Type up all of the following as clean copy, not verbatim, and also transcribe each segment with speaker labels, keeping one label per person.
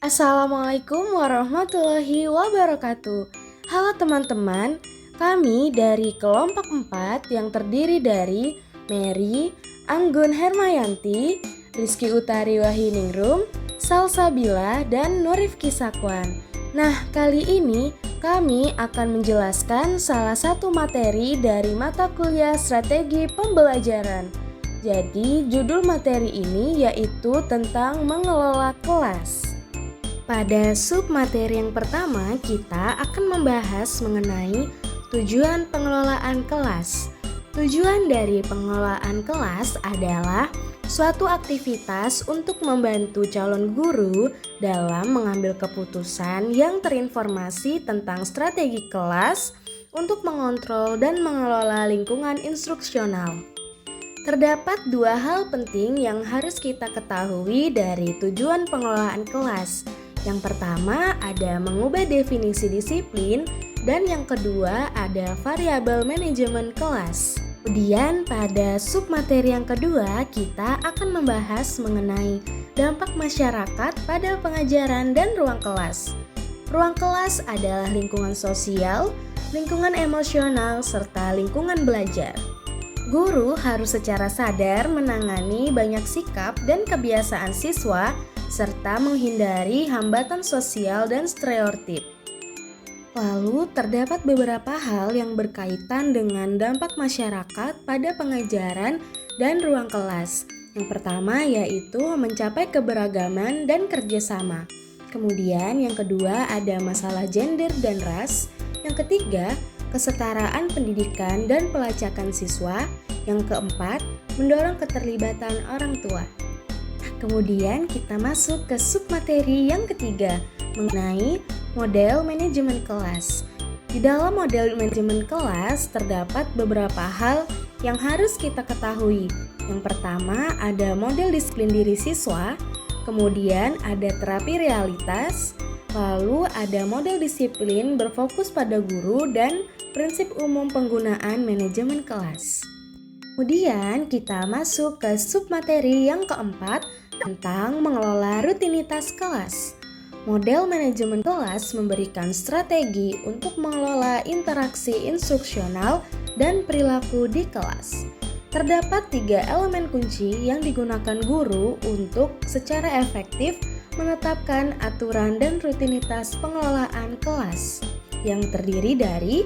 Speaker 1: Assalamualaikum warahmatullahi wabarakatuh. Halo teman-teman, kami dari kelompok 4 yang terdiri dari Mary, Anggun Hermayanti, Rizky Utari Wahiningrum, Salsabila, dan Nurifki Sakwan. Nah, kali ini kami akan menjelaskan salah satu materi dari mata kuliah strategi pembelajaran. Jadi, judul materi ini yaitu tentang mengelola kelas. Pada submateri yang pertama, kita akan membahas mengenai tujuan pengelolaan kelas. Tujuan dari pengelolaan kelas adalah suatu aktivitas untuk membantu calon guru dalam mengambil keputusan yang terinformasi tentang strategi kelas untuk mengontrol dan mengelola lingkungan instruksional. Terdapat dua hal penting yang harus kita ketahui dari tujuan pengelolaan kelas. Yang pertama ada mengubah definisi disiplin dan yang kedua ada variabel manajemen kelas. Kemudian pada submateri yang kedua kita akan membahas mengenai dampak masyarakat pada pengajaran dan ruang kelas. Ruang kelas adalah lingkungan sosial, lingkungan emosional, serta lingkungan belajar. Guru harus secara sadar menangani banyak sikap dan kebiasaan siswa serta menghindari hambatan sosial dan stereotip. Lalu terdapat beberapa hal yang berkaitan dengan dampak masyarakat pada pengajaran dan ruang kelas. Yang pertama yaitu mencapai keberagaman dan kerjasama. Kemudian yang kedua ada masalah gender dan ras. Yang ketiga kesetaraan pendidikan dan pelacakan siswa. Yang keempat mendorong keterlibatan orang tua. Kemudian kita masuk ke submateri yang ketiga mengenai model manajemen kelas. Di dalam model manajemen kelas terdapat beberapa hal yang harus kita ketahui. Yang pertama ada model disiplin diri siswa, kemudian ada terapi realitas, lalu ada model disiplin berfokus pada guru dan prinsip umum penggunaan manajemen kelas. Kemudian kita masuk ke submateri yang keempat tentang mengelola rutinitas kelas. Model manajemen kelas memberikan strategi untuk mengelola interaksi instruksional dan perilaku di kelas. Terdapat 3 elemen kunci yang digunakan guru untuk secara efektif menetapkan aturan dan rutinitas pengelolaan kelas yang terdiri dari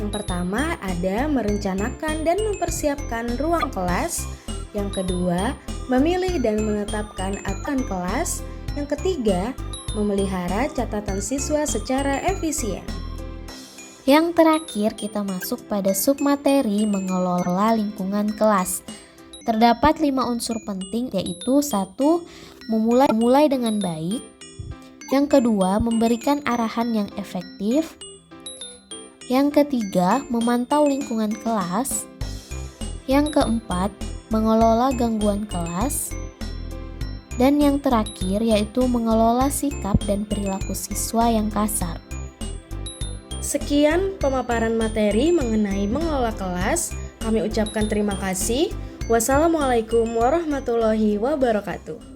Speaker 1: yang pertama ada merencanakan dan mempersiapkan ruang kelas. Yang kedua, memilih dan menetapkan aturan kelas. Yang ketiga, memelihara catatan siswa secara efisien.
Speaker 2: Yang terakhir kita masuk pada submateri mengelola lingkungan kelas. Terdapat 5 unsur penting yaitu 1. Memulai dengan baik. Yang kedua, memberikan arahan yang efektif. Yang ketiga, memantau lingkungan kelas. Yang keempat, mengelola gangguan kelas. Dan yang terakhir yaitu mengelola sikap dan perilaku siswa yang kasar.
Speaker 1: Sekian pemaparan materi mengenai mengelola kelas. Kami ucapkan terima kasih. Wassalamualaikum warahmatullahi wabarakatuh.